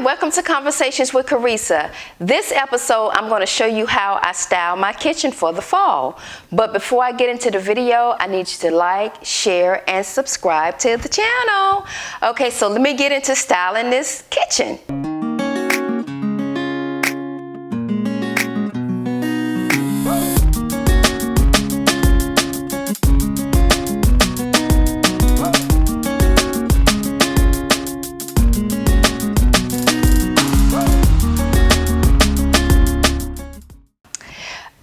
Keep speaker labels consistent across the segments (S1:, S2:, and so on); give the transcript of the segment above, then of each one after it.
S1: welcome to Conversations with Carissa. This episode, I'm going to show you how I style my kitchen for the fall. But before I get into the video, I need you to like, share, and subscribe to the channel. Okay, so let me get into styling this kitchen.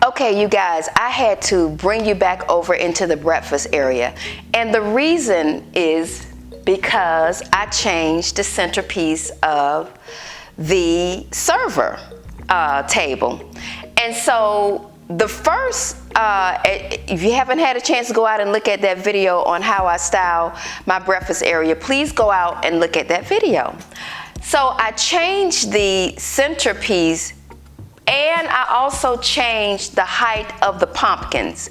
S1: Okay, you guys, I had to bring you back over into the breakfast area. And the reason is because I changed the centerpiece of the server table. And so the first, if you haven't had a chance to go out and look at that video on how I style my breakfast area, please go out and look at that video. So I changed the centerpiece, and I also changed the height of the pumpkins.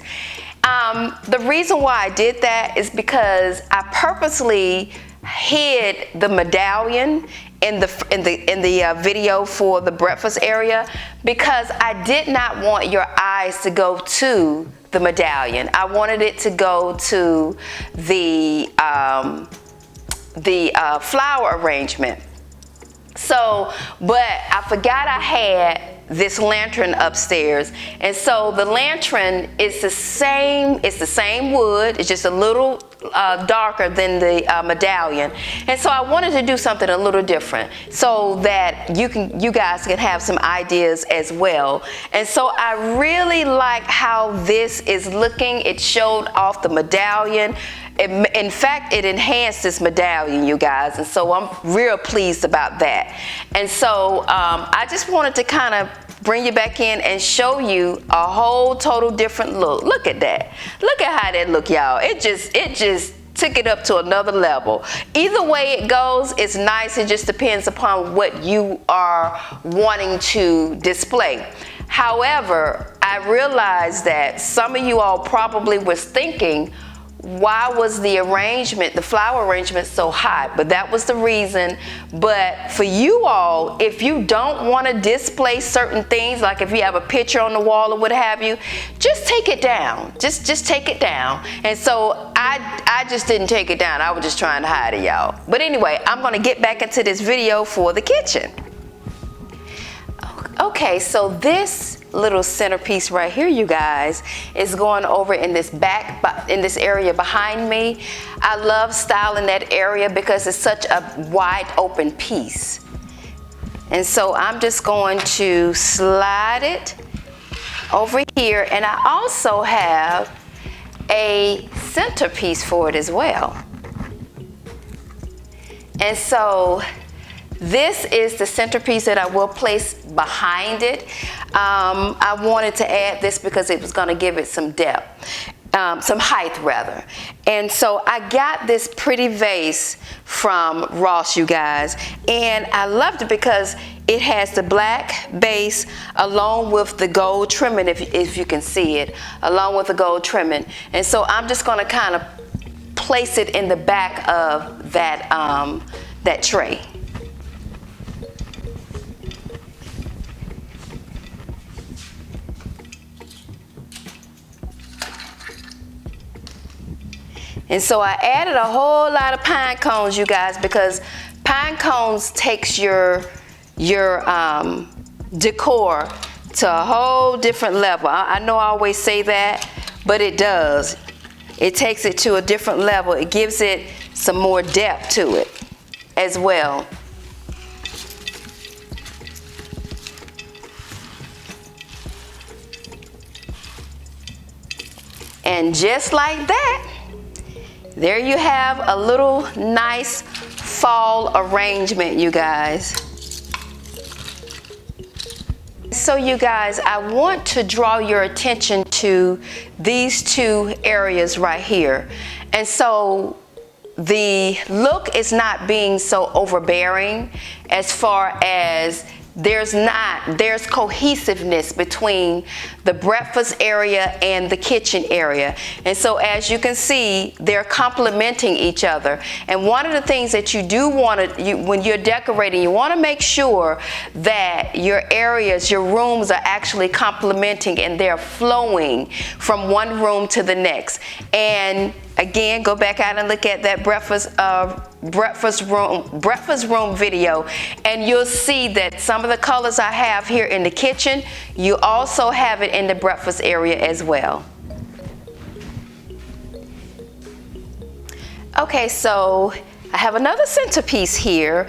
S1: The reason why I did that is because I purposely hid the medallion in the video for the breakfast area, because I did not want your eyes to go to the medallion. I wanted it to go to the flower arrangement. So, but I forgot I had this lantern upstairs, and so the lantern is the same wood. It's just a little darker than the medallion, and so I wanted to do something a little different so that you guys can have some ideas as well. And so I really like how this is looking. It showed off the medallion. In fact, it enhanced this medallion, you guys, and so I'm real pleased about that. And so I just wanted to kind of bring you back in and show you a whole total different look. Look at that. Look at how that look, y'all. It just took it up to another level. Either way it goes, it's nice. It just depends upon what you are wanting to display. However, I realized that some of you all probably was thinking, why was the arrangement, the flower arrangement, so high? But that was the reason. But for you all, if you don't want to display certain things, like if you have a picture on the wall or what have you, just take it down. Just take it down. And so I just didn't take it down. I was just trying to hide it, y'all. But anyway, I'm going to get back into this video for the kitchen. Okay, so this little centerpiece right here, you guys, is going over in this area behind me. I love styling that area because it's such a wide open piece. And so I'm just going to slide it over here, and I also have a centerpiece for it as well. And so this is the centerpiece that I will place behind it. I wanted to add this because it was going to give it some depth, some height rather. And so I got this pretty vase from Ross, you guys, and I loved it because it has the black base along with the gold trimming, if you can see it, along with the gold trimming. And so I'm just going to kind of place it in the back of that tray. And so I added a whole lot of pine cones, you guys, because pine cones takes your decor to a whole different level. I know I always say that, but it does. It takes it to a different level. It gives it some more depth to it as well. And just like that, there you have a little nice fall arrangement, you guys. So you guys, I want to draw your attention to these two areas right here. And so the look is not being so overbearing as far as there's cohesiveness between the breakfast area and the kitchen area. And so as you can see, they're complementing each other. And one of the things that you do want to, when you're decorating, you want to make sure that your areas, your rooms are actually complementing and they're flowing from one room to the next. And again, go back out and look at that breakfast room video, and you'll see that some of the colors I have here in the kitchen, you also have it in the breakfast area as well. Okay, so I have another centerpiece here.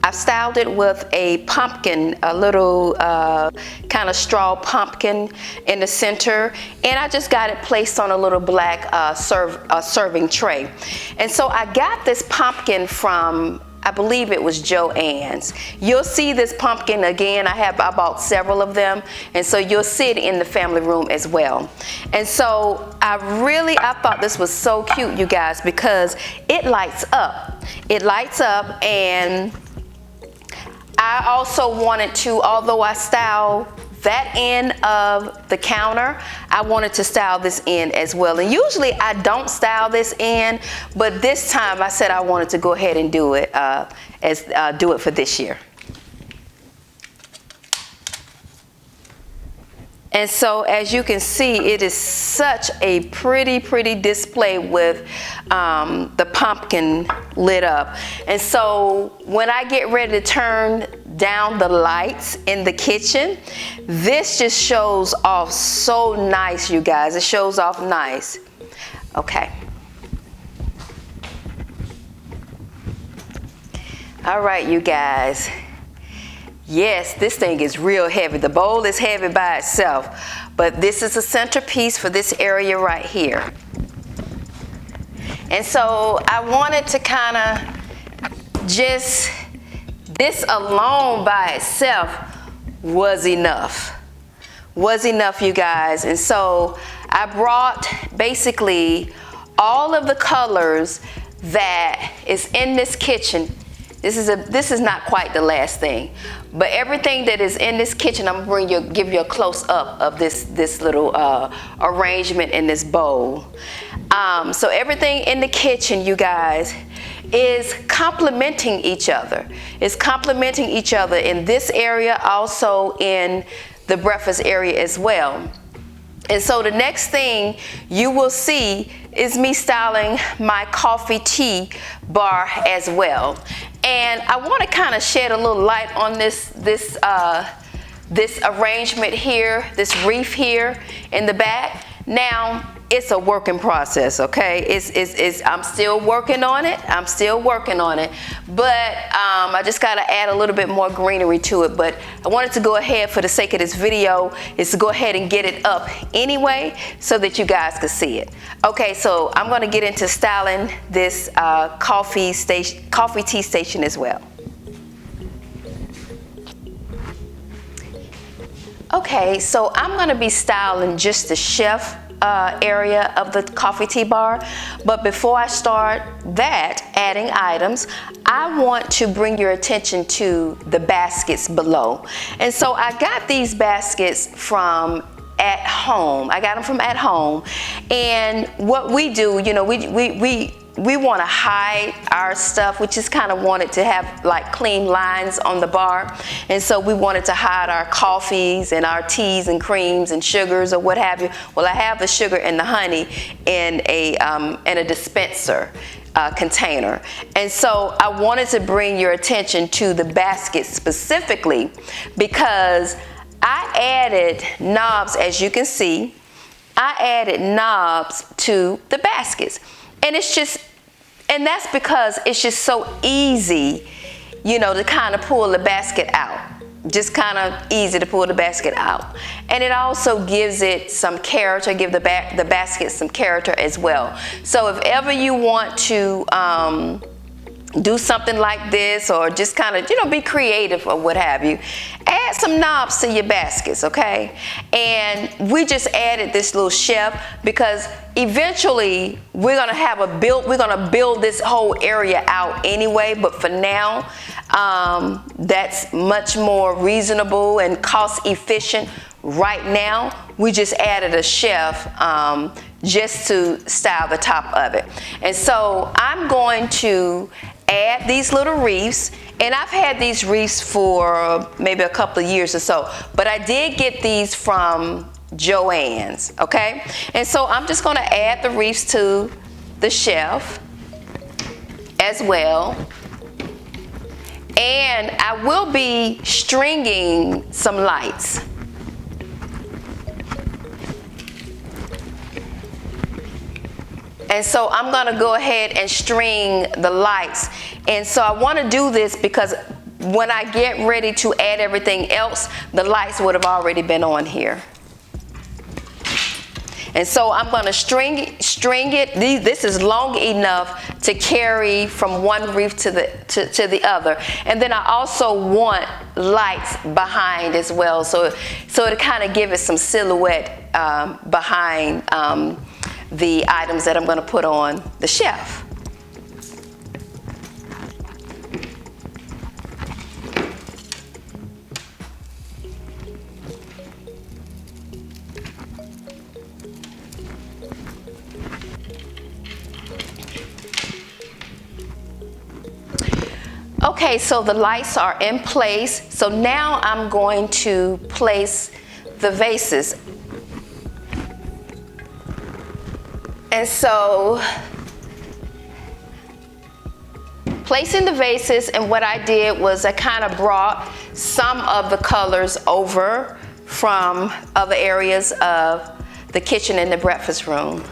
S1: I've styled it with a pumpkin, a little kind of straw pumpkin in the center, and I just got it placed on a little black serving tray. And so I got this pumpkin from, I believe it was Joann's. You'll see this pumpkin again. I bought several of them, and so you'll see it in the family room as well. And so I thought this was so cute, you guys, because it lights up. It lights up, and I also wanted to, although I styled that end of the counter, I wanted to style this end as well. And usually I don't style this end, but this time I said I wanted to go ahead and do it do it for this year. And so as you can see, it is such a pretty display with the pumpkin lit up. And so when I get ready to turn down the lights in the kitchen, this just shows off so nice, you guys. It shows off nice. Okay. All right, you guys. Yes, this thing is real heavy. The bowl is heavy by itself, but this is a centerpiece for this area right here. And so I wanted to kind of just, this alone by itself was enough. Was enough, you guys. And so I brought basically all of the colors that is in this kitchen. This is not quite the last thing, but everything that is in this kitchen, I'm gonna give you a close up of this little arrangement in this bowl. So everything in the kitchen, you guys, is complementing each other. It's complementing each other in this area, also in the breakfast area as well. And so the next thing you will see is me styling my coffee tea bar as well. And I want to kind of shed a little light on this arrangement here, this wreath here in the back. Now, it's a work in process, okay? I'm still working on it. I'm still working on it. But I just got to add a little bit more greenery to it. But I wanted to go ahead, for the sake of this video, is to go ahead and get it up anyway so that you guys can see it. Okay, so I'm going to get into styling this coffee tea station as well. Okay, so I'm going to be styling just the chef area of the coffee tea bar, but before I start that, adding items, I want to bring your attention to the baskets below. And so I got these baskets from At Home. I got them from At Home, and what we do, you know, we want to hide our stuff. We just kind of wanted to have like clean lines on the bar, and so we wanted to hide our coffees and our teas and creams and sugars or what have you. Well, I have the sugar and the honey in a dispenser container, and so I wanted to bring your attention to the basket specifically because I added knobs, as you can see. I added knobs to the baskets. And and that's because it's just so easy, you know, to kind of pull the basket out. Just kind of easy to pull the basket out. And it also gives it some character, give the basket some character as well. So if ever you want to do something like this, or just kind of, be creative or what have you. Add some knobs to your baskets, okay? And we just added this little shelf because eventually we're gonna build this whole area out anyway, but for now, that's much more reasonable and cost efficient. Right now, we just added a shelf just to style the top of it. And so I'm going to add these little wreaths, and I've had these wreaths for maybe a couple of years or so, but I did get these from Joann's, okay? And so I'm just gonna add the wreaths to the shelf as well. And I will be stringing some lights. And so I'm gonna go ahead and string the lights. And so I wanna do this because when I get ready to add everything else, the lights would have already been on here. And so I'm gonna string it. This is long enough to carry from one wreath to the other. And then I also want lights behind as well, so to kind of give it some silhouette behind the items that I'm going to put on the shelf. Okay, so the lights are in place. So now I'm going to place the vases. And so, placing the vases, and what I did was I kind of brought some of the colors over from other areas of the kitchen and the breakfast room.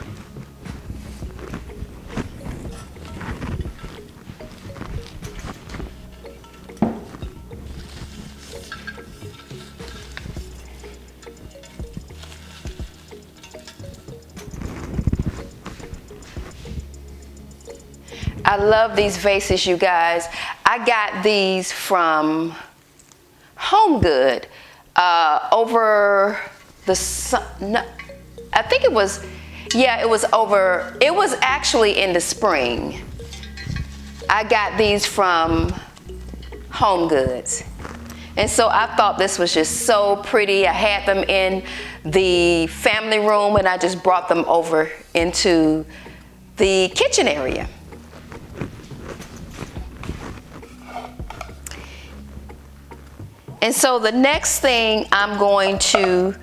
S1: I love these vases, you guys. I got these from Home Good over the, no, I think it was, yeah, it was actually in the spring. I got these from Home Goods. And so I thought this was just so pretty. I had them in the family room, and I just brought them over into the kitchen area. And so the next thing I'm going to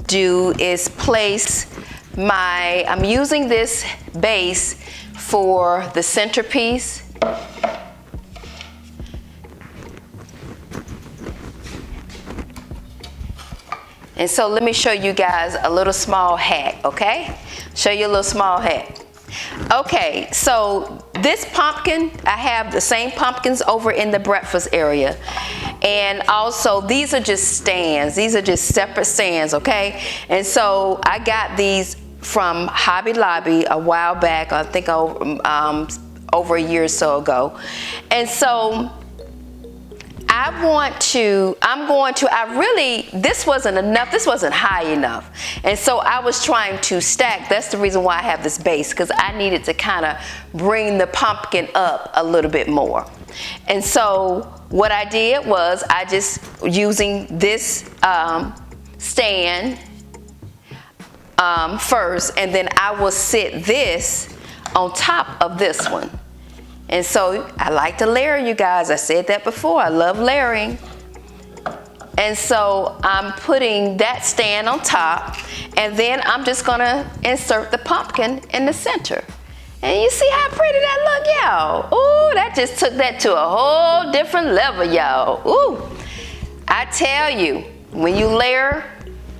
S1: do is place I'm using this base for the centerpiece. And so let me show you guys a little small hack, okay? Show you a little small hack. Okay, so this pumpkin, I have the same pumpkins over in the breakfast area. And also, these are just stands. These are just separate stands, okay? And so I got these from Hobby Lobby a while back, I think over a year or so ago. And so this wasn't enough, this wasn't high enough. And so I was trying to stack. That's the reason why I have this base, because I needed to kind of bring the pumpkin up a little bit more. And so what I did was I just using this stand first, and then I will sit this on top of this one. And so I like to layer, you guys. I said that before. I love layering. And so I'm putting that stand on top, and then I'm just gonna insert the pumpkin in the center. And you see how pretty that look, y'all? Ooh, that just took that to a whole different level, y'all. Ooh, I tell you, when you layer,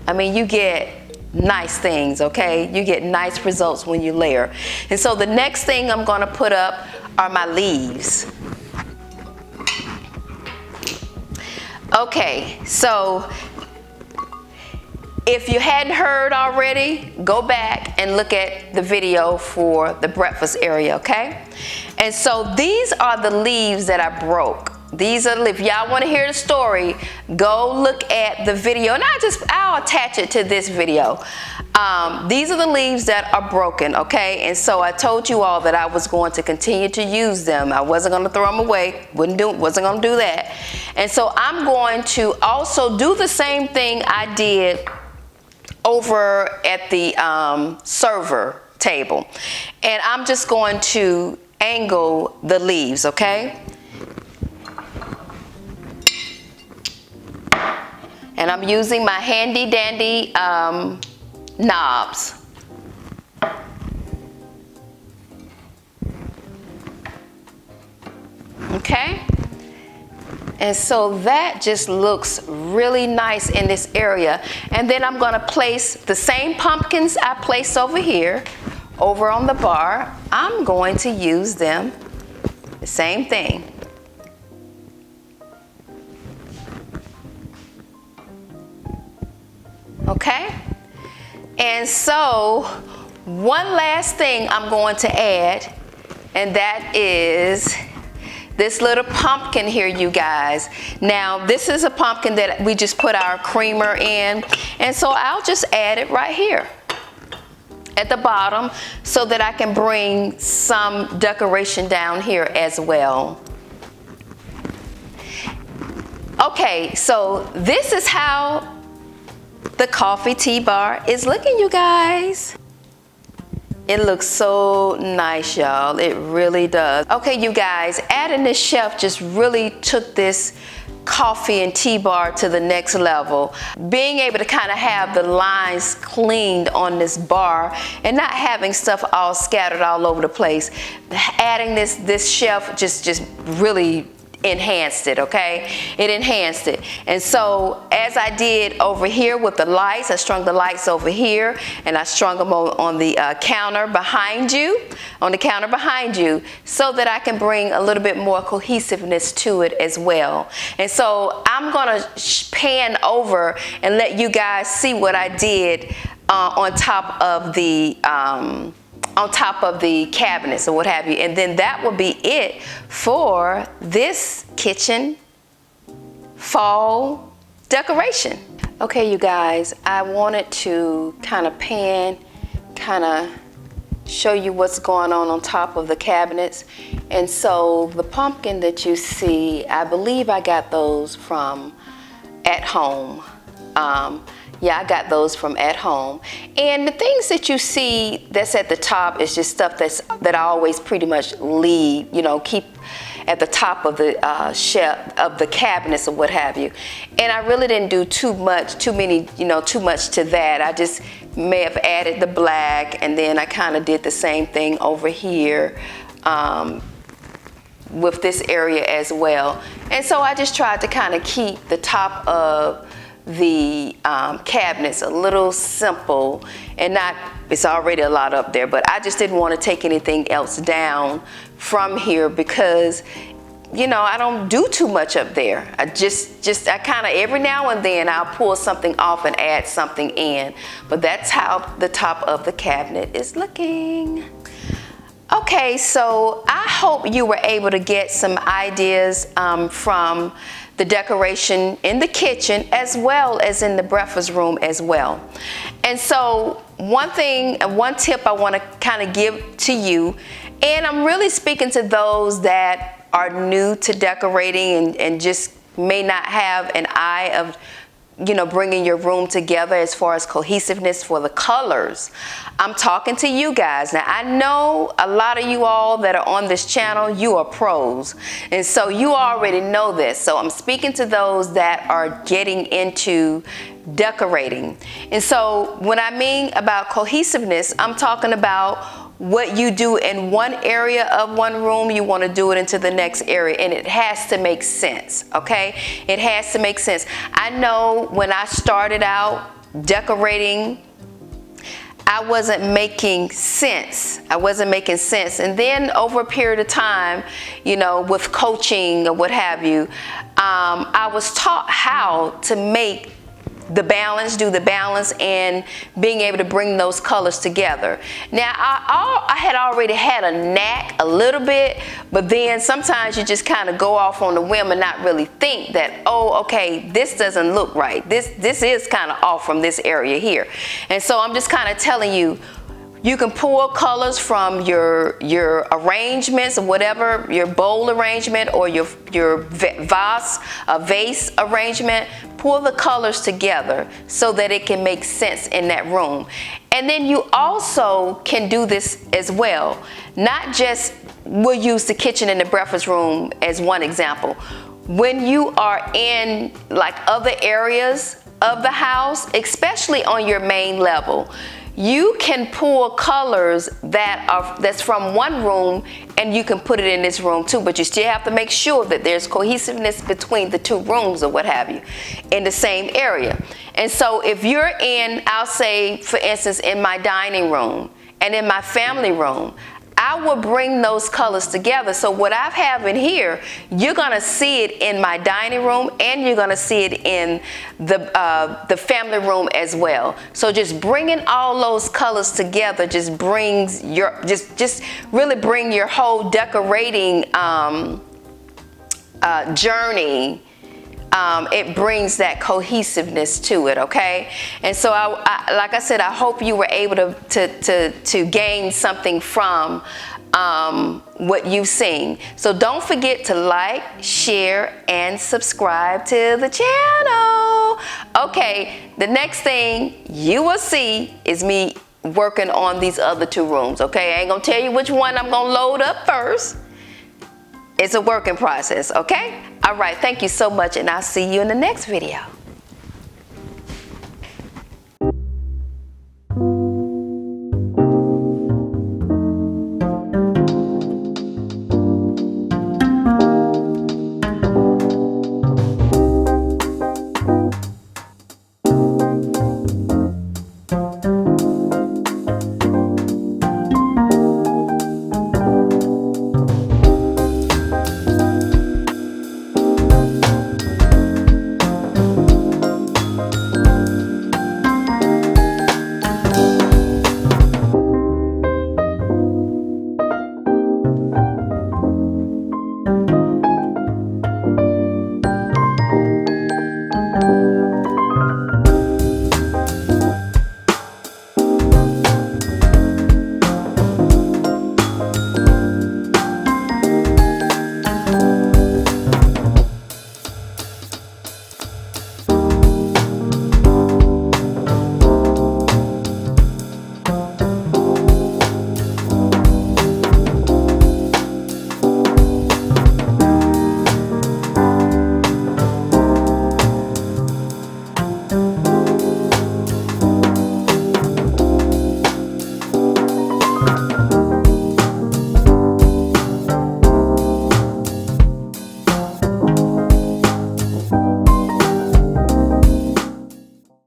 S1: I mean, you get nice things, okay? You get nice results when you layer. And so the next thing I'm gonna put up are my leaves. Okay, so if you hadn't heard already, go back and look at the video for the breakfast area, okay? And so these are the leaves that I broke. These are, if y'all want to hear the story, go look at the video, and I'll attach it to this video. These are the leaves that are broken, okay? And so I told you all that I was going to continue to use them. I wasn't going to throw them away. Wasn't going to do that. And so I'm going to also do the same thing I did over at the server table. And I'm just going to angle the leaves, okay? And I'm using my handy dandy knobs. Okay? And so that just looks really nice in this area. And then I'm going to place the same pumpkins I placed over here, over on the bar. I'm going to use them, the same thing. Okay? And so one last thing I'm going to add, and that is this little pumpkin here, you guys. Now, this is a pumpkin that we just put our creamer in, and so I'll just add it right here at the bottom so that I can bring some decoration down here as well. Okay, so this is how the coffee tea bar is looking, you guys. It looks so nice, y'all. It really does. Okay, you guys, adding this shelf just really took this coffee and tea bar to the next level. Being able to kind of have the lines cleaned on this bar and not having stuff all scattered all over the place. Adding this shelf just really enhanced it, okay? It enhanced it. And so as I did over here with the lights, I strung the lights over here, and I strung them on the counter behind you, so that I can bring a little bit more cohesiveness to it as well. And so I'm gonna pan over and let you guys see what I did on top of the cabinets or what have you. And then that will be it for this kitchen fall decoration. Okay, you guys, I wanted to kind of show you what's going on top of the cabinets. And so the pumpkin that you see, I believe I got those from At Home. Yeah, I got those from At Home. And the things that you see that's at the top is just stuff that I always pretty much leave, keep at the top of the shelf of the cabinets or what have you. And I really didn't do too much to that. I just may have added the black, and then I kind of did the same thing over here with this area as well. And so I just tried to kind of keep the top of the cabinets a little simple, and it's already a lot up there, but I just didn't want to take anything else down from here because I don't do too much up there. I kind of every now and then I'll pull something off and add something in, but that's how the top of the cabinet is looking. Okay, so I hope you were able to get some ideas from the decoration in the kitchen as well as in the breakfast room as well. And so one tip I want to kind of give to you, and I'm really speaking to those that are new to decorating and just may not have an eye of bringing your room together as far as cohesiveness for the colors. I'm talking to you guys. Now, I know a lot of you all that are on this channel, you are pros. And so you already know this. So I'm speaking to those that are getting into decorating. And so when I mean about cohesiveness, I'm talking about what you do in one area of one room, you want to do it into the next area, and it has to make sense, okay? It has to make sense. I know when I started out decorating, I wasn't making sense. And then over a period of time, with coaching or what have you, I was taught how to make do the balance and being able to bring those colors together. Now, I had already had a knack a little bit, but then sometimes you just kind of go off on the whim and not really think that, oh, okay, this doesn't look right. This is kind of off from this area here. And so I'm just kind of telling you, you can pull colors from your arrangements or whatever, your bowl arrangement or your vase arrangement. Pull the colors together so that it can make sense in that room. And then you also can do this as well. Not just, we'll use the kitchen and the breakfast room as one example. When you are in like other areas of the house, especially on your main level, you can pull colors that's from one room and you can put it in this room too, but you still have to make sure that there's cohesiveness between the two rooms or what have you in the same area. And so if you're in, I'll say for instance, in my dining room and in my family room, I will bring those colors together. So what I have in here, you're gonna see it in my dining room and you're gonna see it in the family room as well. So just bringing all those colors together just brings your, just really bring your whole decorating journey. It brings that cohesiveness to it, okay? And so like I said, I hope you were able to gain something from what you've seen. So don't forget to like, share, and subscribe to the channel. Okay, the next thing you will see is me working on these other two rooms, okay? I ain't gonna tell you which one I'm gonna load up first. It's a working process, okay? All right, thank you so much, and I'll see you in the next video.